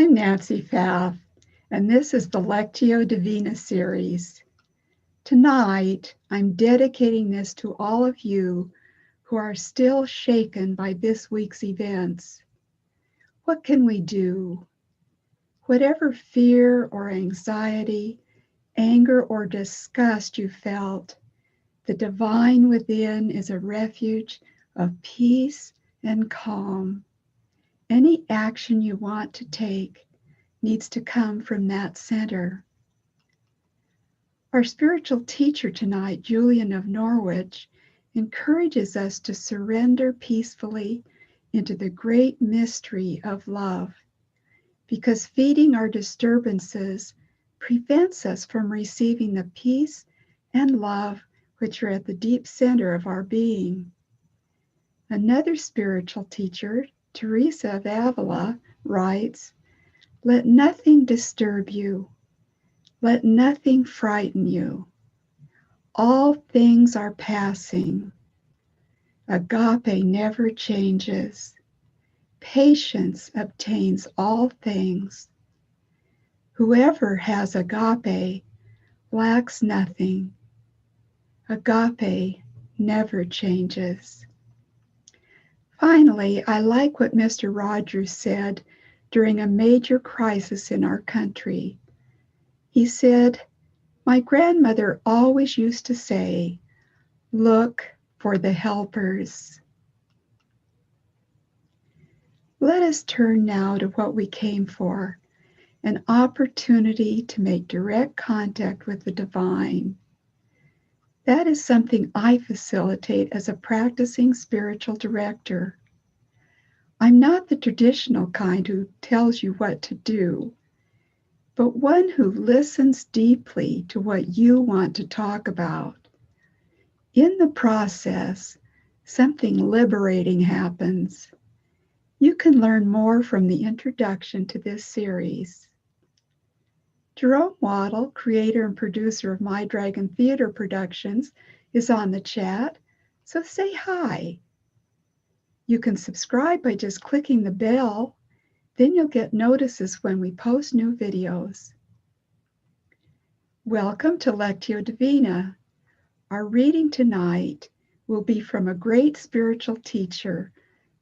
I'm Nancy Pfaff, and this is the Lectio Divina series. Tonight, I'm dedicating this to all of you who are still shaken by this week's events. What can we do? Whatever fear or anxiety, anger or disgust you felt, the divine within is a refuge of peace and calm. Any action you want to take needs to come from that center. Our spiritual teacher tonight, Julian of Norwich, encourages us to surrender peacefully into the great mystery of love, because feeding our disturbances prevents us from receiving the peace and love which are at the deep center of our being. Another spiritual teacher, Teresa of Avila, writes, "Let nothing disturb you. Let nothing frighten you. All things are passing. Agape never changes. Patience obtains all things. Whoever has agape lacks nothing. Agape never changes." Finally, I like what Mr. Rogers said during a major crisis in our country. He said, "My grandmother always used to say, 'Look for the helpers.'" Let us turn now to what we came for, an opportunity to make direct contact with the divine. That is something I facilitate as a practicing spiritual director. I'm not the traditional kind who tells you what to do, but one who listens deeply to what you want to talk about. In the process, something liberating happens. You can learn more from the introduction to this series. Jerome Waddle, creator and producer of My Dragon Theater Productions, is on the chat, so say hi. You can subscribe by just clicking the bell, then you'll get notices when we post new videos. Welcome to Lectio Divina. Our reading tonight will be from a great spiritual teacher,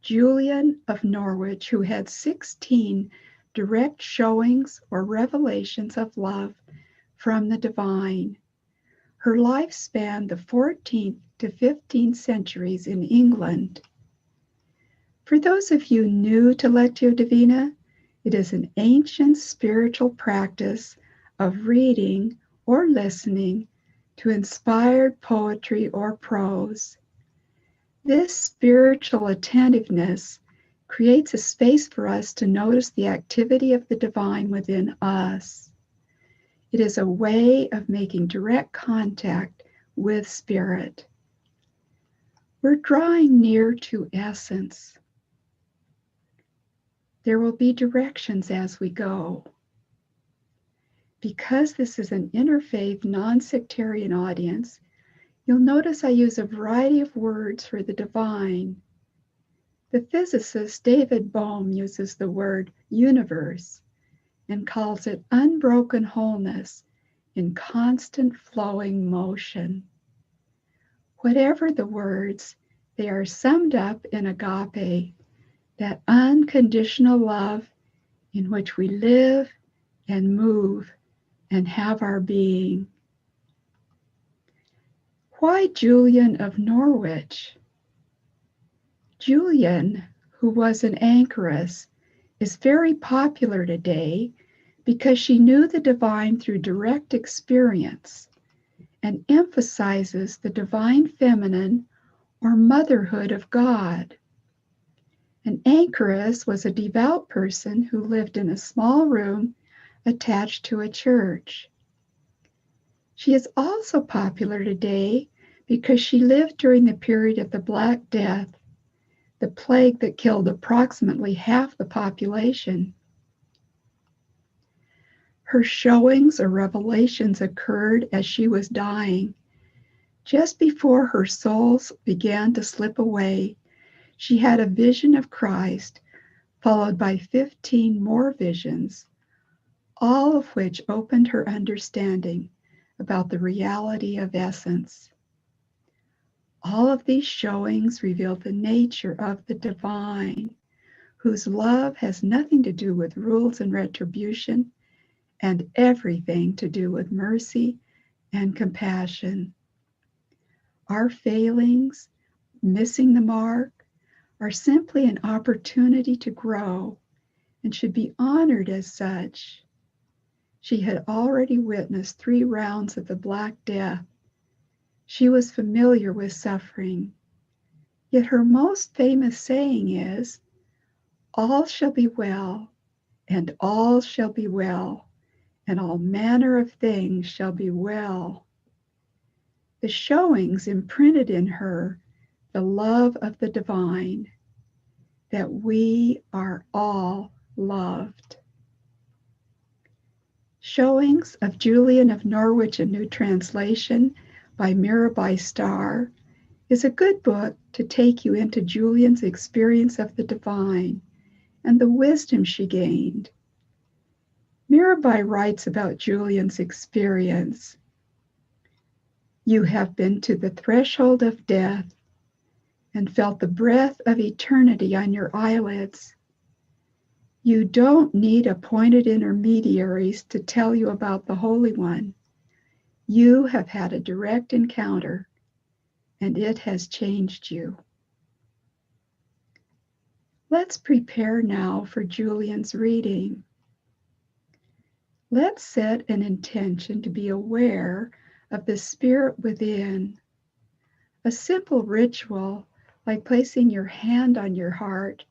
Julian of Norwich, who had 16 direct showings or revelations of love from the divine. Her life spanned the 14th to 15th centuries in England. For those of you new to Lectio Divina, it is an ancient spiritual practice of reading or listening to inspired poetry or prose. This spiritual attentiveness creates a space for us to notice the activity of the divine within us. It is a way of making direct contact with spirit. We're drawing near to essence. There will be directions as we go. Because this is an interfaith, non-sectarian audience, you'll notice I use a variety of words for the divine. The physicist David Bohm uses the word universe and calls it unbroken wholeness in constant flowing motion. Whatever the words, they are summed up in agape, that unconditional love in which we live and move and have our being. Why Julian of Norwich? Julian, who was an anchoress, is very popular today because she knew the divine through direct experience and emphasizes the divine feminine or motherhood of God. An anchoress was a devout person who lived in a small room attached to a church. She is also popular today because she lived during the period of the Black Death, the plague that killed approximately half the population. Her showings or revelations occurred as she was dying. Just before her soul began to slip away, she had a vision of Christ followed by 15 more visions, all of which opened her understanding about the reality of essence. All of these showings revealed the nature of the divine, whose love has nothing to do with rules and retribution, and everything to do with mercy and compassion. Our failings, missing the mark, are simply an opportunity to grow and should be honored as such. She had already witnessed 3 rounds of the Black Death. She was familiar with suffering. Yet her most famous saying is, "All shall be well, and all shall be well, and all manner of things shall be well." The showings imprinted in her the love of the divine, that we are all loved. Showings of Julian of Norwich, a New Translation by Mirabai Starr, is a good book to take you into Julian's experience of the divine and the wisdom she gained. Mirabai writes about Julian's experience. "You have been to the threshold of death and felt the breath of eternity on your eyelids. You don't need appointed intermediaries to tell you about the Holy One. You have had a direct encounter, and it has changed you." Let's prepare now for Julian's reading. Let's set an intention to be aware of the spirit within. A simple ritual, like placing your hand on your heart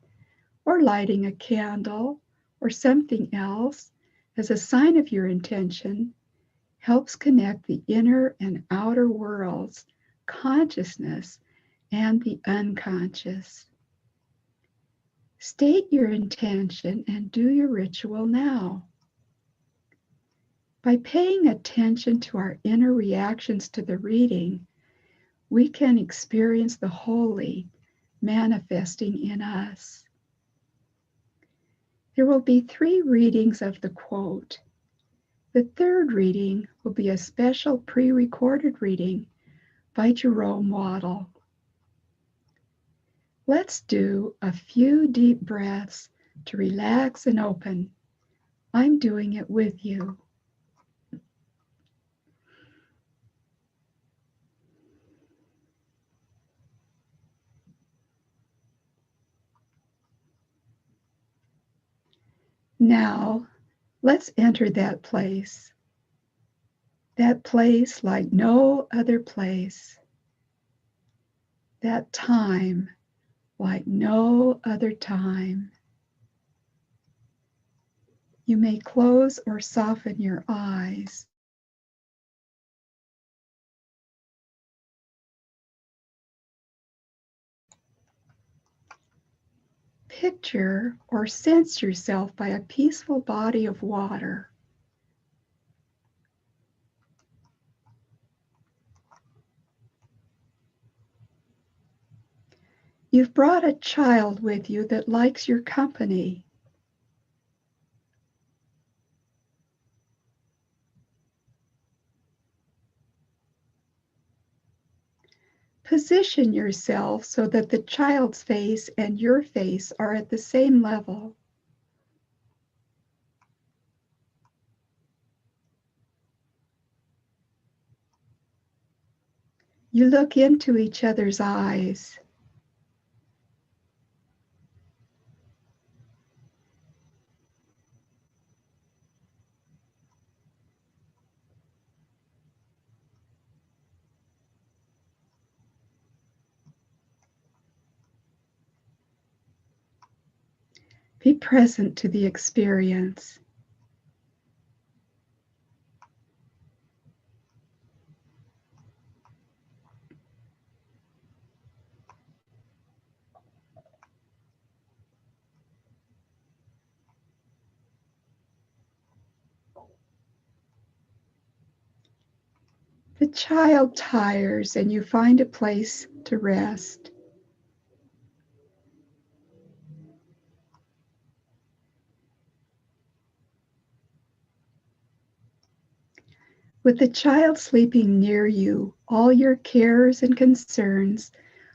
or lighting a candle or something else as a sign of your intention, helps connect the inner and outer worlds, consciousness, and the unconscious. State your intention and do your ritual now. By paying attention to our inner reactions to the reading, we can experience the holy manifesting in us. There will be 3 readings of the quote. The 3rd reading will be a special pre-recorded reading by Jerome Waddle. Let's do a few deep breaths to relax and open. I'm doing it with you. Now, let's enter that place like no other place, that time like no other time. You may close or soften your eyes. Picture or sense yourself by a peaceful body of water. You've brought a child with you that likes your company. Position yourself so that the child's face and your face are at the same level. You look into each other's eyes. Be present to the experience. The child tires and you find a place to rest. With the child sleeping near you, all your cares and concerns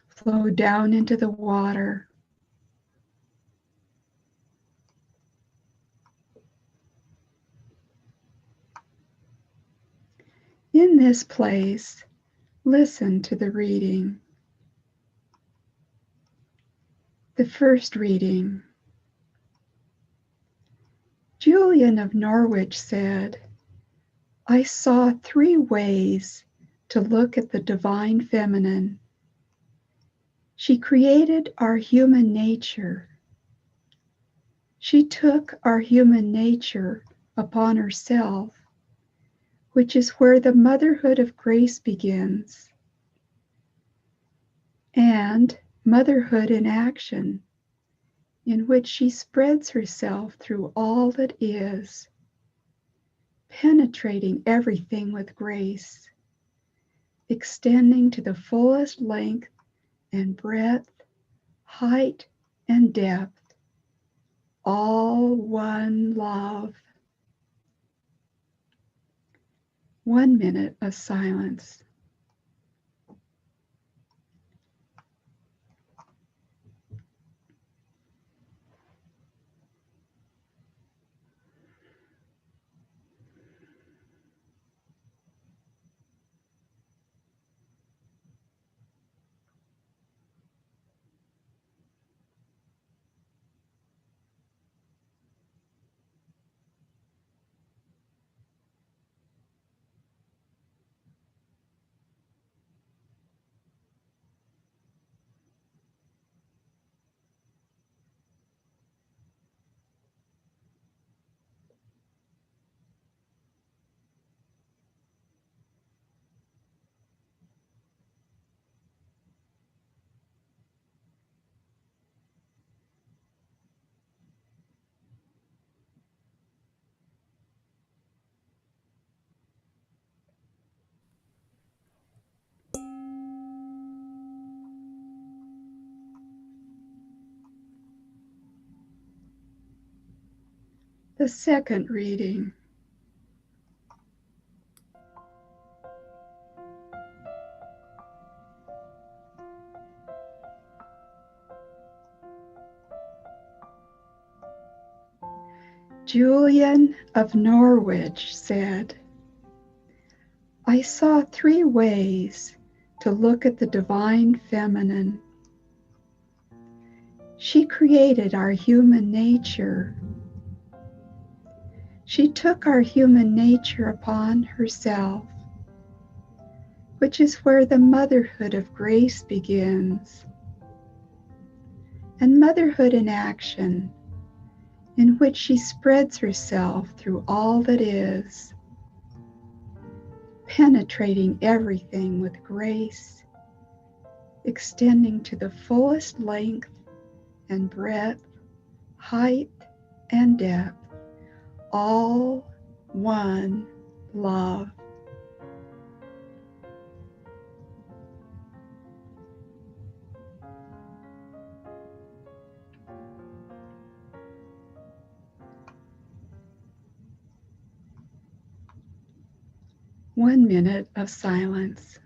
flow down into the water. In this place, listen to the reading. The first reading. Julian of Norwich said, "I saw 3 ways to look at the divine feminine. She created our human nature. She took our human nature upon herself, which is where the motherhood of grace begins, and motherhood in action, in which she spreads herself through all that is, penetrating everything with grace, extending to the fullest length and breadth, height and depth, all one love." 1 minute of silence. The second reading. Julian of Norwich said, "I saw 3 ways to look at the divine feminine. She created our human nature. She took our human nature upon herself, which is where the motherhood of grace begins, and motherhood in action, in which she spreads herself through all that is, penetrating everything with grace, extending to the fullest length and breadth, height and depth, all one love." One minute of silence.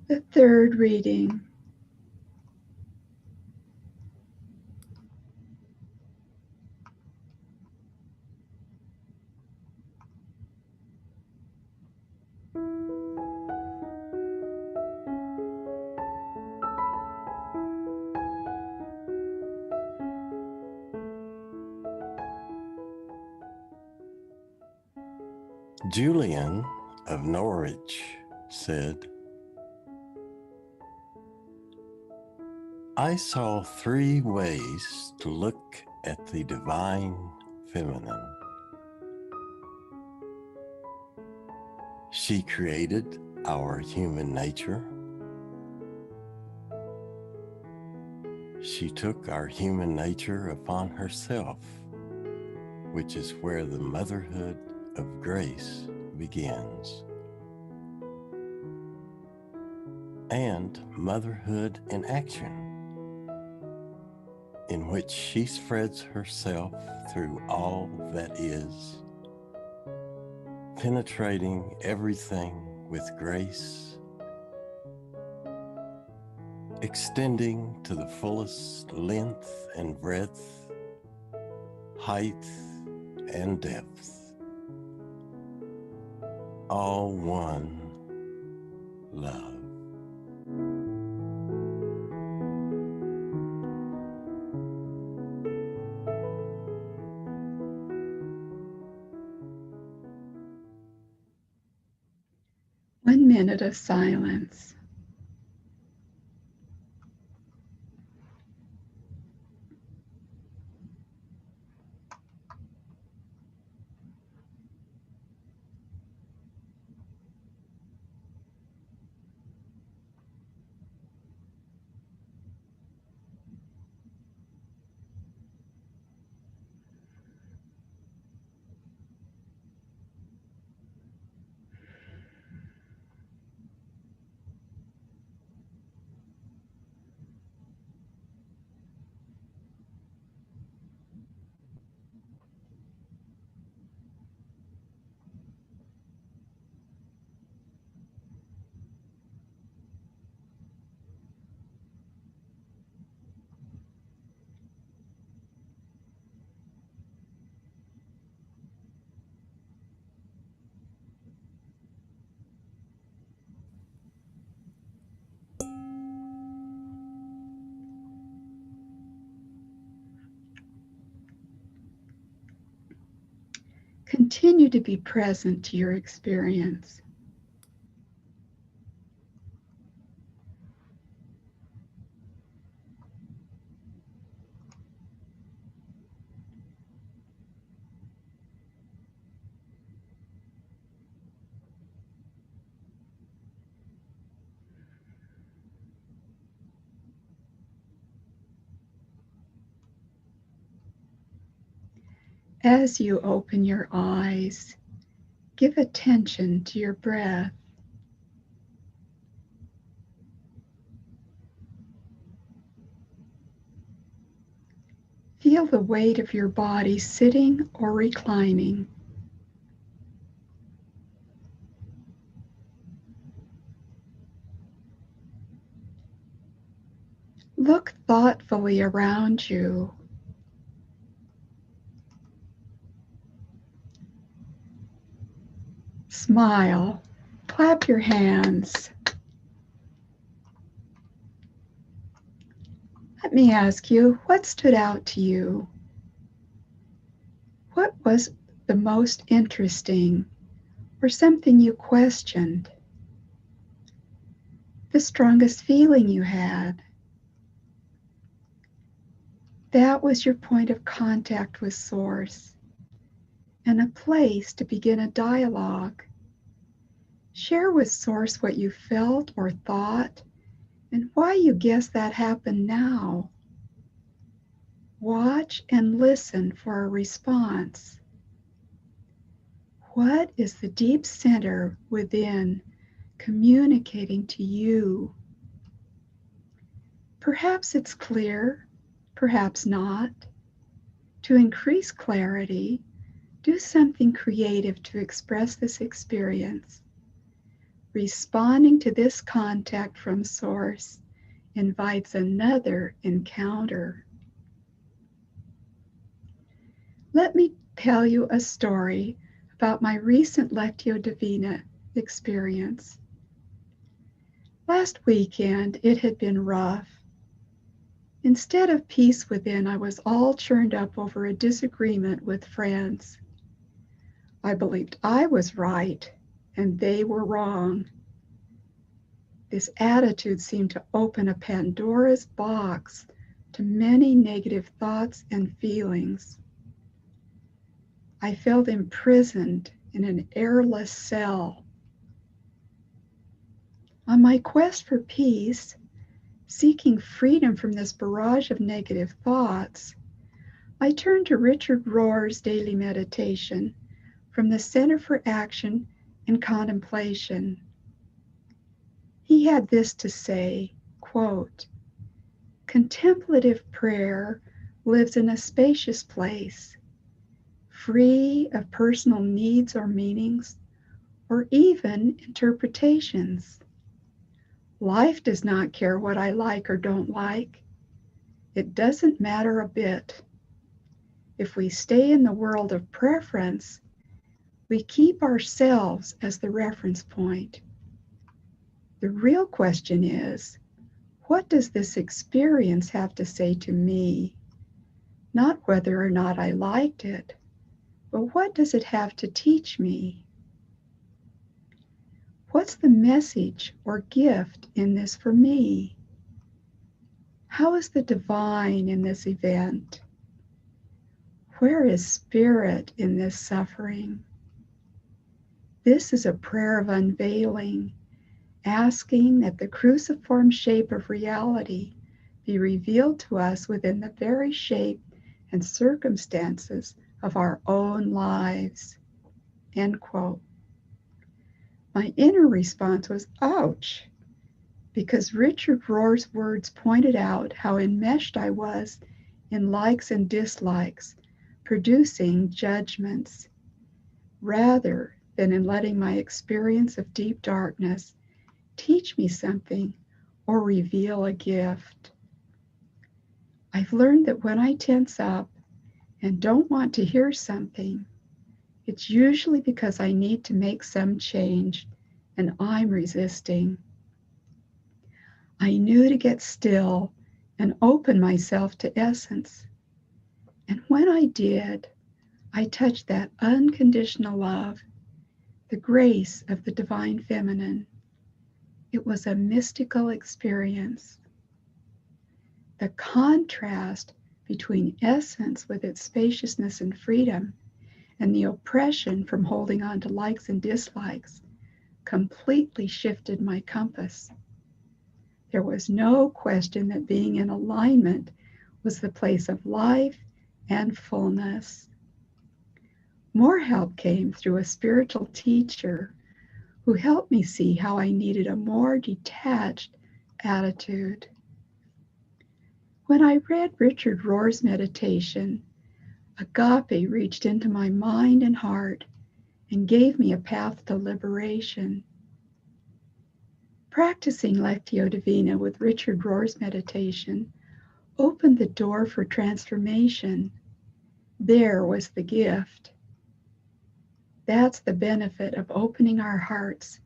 The third reading. Julian of Norwich said, "I saw 3 ways to look at the divine feminine. She created our human nature. She took our human nature upon herself, which is where the motherhood of grace begins. And motherhood in action, in which she spreads herself through all that is, penetrating everything with grace, extending to the fullest length and breadth, height and depth, all one love." One minute of silence. Continue to be present to your experience. As you open your eyes, give attention to your breath. Feel the weight of your body sitting or reclining. Look thoughtfully around you. Smile. Clap your hands. Let me ask you, what stood out to you? What was the most interesting or something you questioned? The strongest feeling you had? That was your point of contact with Source and a place to begin a dialogue. Share with Source what you felt or thought and why you guess that happened now. Watch and listen for a response. What is the deep center within communicating to you? Perhaps it's clear, perhaps not. To increase clarity, do something creative to express this experience. Responding to this contact from Source invites another encounter. Let me tell you a story about my recent Lectio Divina experience. Last weekend, it had been rough. Instead of peace within, I was all churned up over a disagreement with friends. I believed I was right and they were wrong. This attitude seemed to open a Pandora's box to many negative thoughts and feelings. I felt imprisoned in an airless cell. On my quest for peace, seeking freedom from this barrage of negative thoughts, I turned to Richard Rohr's daily meditation from the Center for Action and Contemplation. He had this to say, quote, "Contemplative prayer lives in a spacious place, free of personal needs or meanings, or even interpretations. Life does not care what I like or don't like. It doesn't matter a bit. If we stay in the world of preference, we keep ourselves as the reference point. The real question is, what does this experience have to say to me? Not whether or not I liked it, but what does it have to teach me? What's the message or gift in this for me? How is the divine in this event? Where is spirit in this suffering? This is a prayer of unveiling, asking that the cruciform shape of reality be revealed to us within the very shape and circumstances of our own lives." End quote. My inner response was, ouch, because Richard Rohr's words pointed out how enmeshed I was in likes and dislikes, producing judgments, rather than in letting my experience of deep darkness teach me something or reveal a gift. I've learned that when I tense up and don't want to hear something, it's usually because I need to make some change and I'm resisting. I knew to get still and open myself to essence. And when I did, I touched that unconditional love, the grace of the divine feminine. It was a mystical experience. The contrast between essence with its spaciousness and freedom and the oppression from holding on to likes and dislikes completely shifted my compass. There was no question that being in alignment was the place of life and fullness. More help came through a spiritual teacher who helped me see how I needed a more detached attitude. When I read Richard Rohr's meditation, agape reached into my mind and heart and gave me a path to liberation. Practicing Lectio Divina with Richard Rohr's meditation opened the door for transformation. There was the gift. That's the benefit of opening our hearts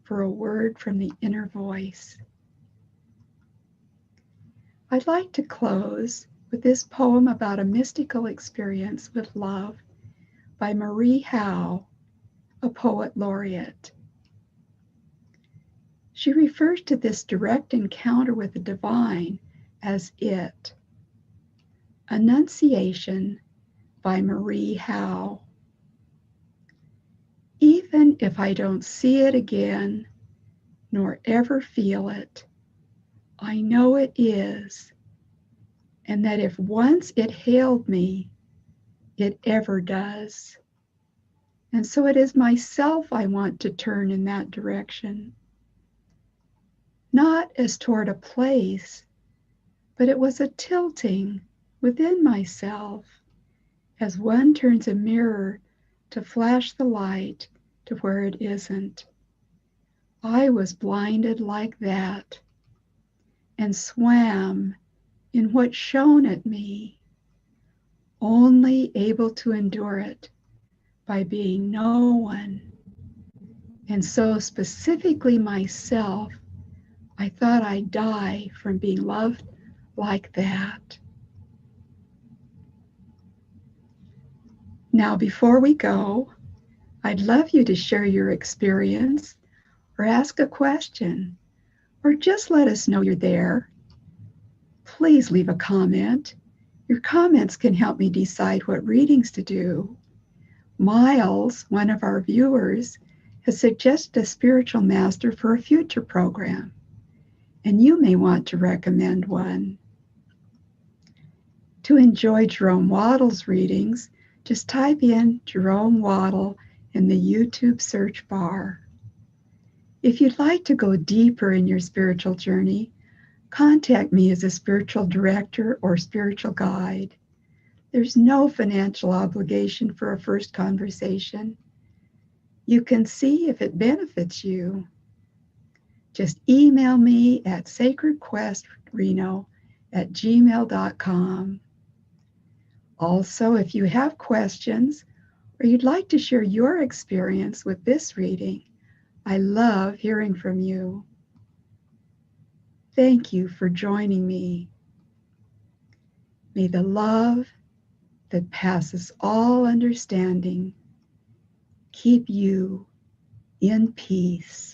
for a word from the inner voice. I'd like to close with this poem about a mystical experience with love by Marie Howe, a poet laureate. She refers to this direct encounter with the divine as it. Annunciation by Marie Howe. Even if I don't see it again, nor ever feel it, I know it is, and that if once it hailed me, it ever does. And so it is myself I want to turn in that direction. Not as toward a place, but it was a tilting within myself as one turns a mirror to flash the light to where it isn't. I was blinded like that and swam in what shone at me, only able to endure it by being no one. And so specifically myself, I thought I'd die from being loved like that. Now, before we go, I'd love you to share your experience or ask a question or just let us know you're there. Please leave a comment. Your comments can help me decide what readings to do. Miles, one of our viewers, has suggested a spiritual master for a future program, and you may want to recommend one. To enjoy Jerome Waddle's readings, just type in Jerome Waddle in the YouTube search bar. If you'd like to go deeper in your spiritual journey, contact me as a spiritual director or spiritual guide. There's no financial obligation for a first conversation. You can see if it benefits you. Just email me at sacredquestreno@gmail.com. Also, if you have questions or you'd like to share your experience with this reading, I love hearing from you. Thank you for joining me. May the love that passes all understanding keep you in peace.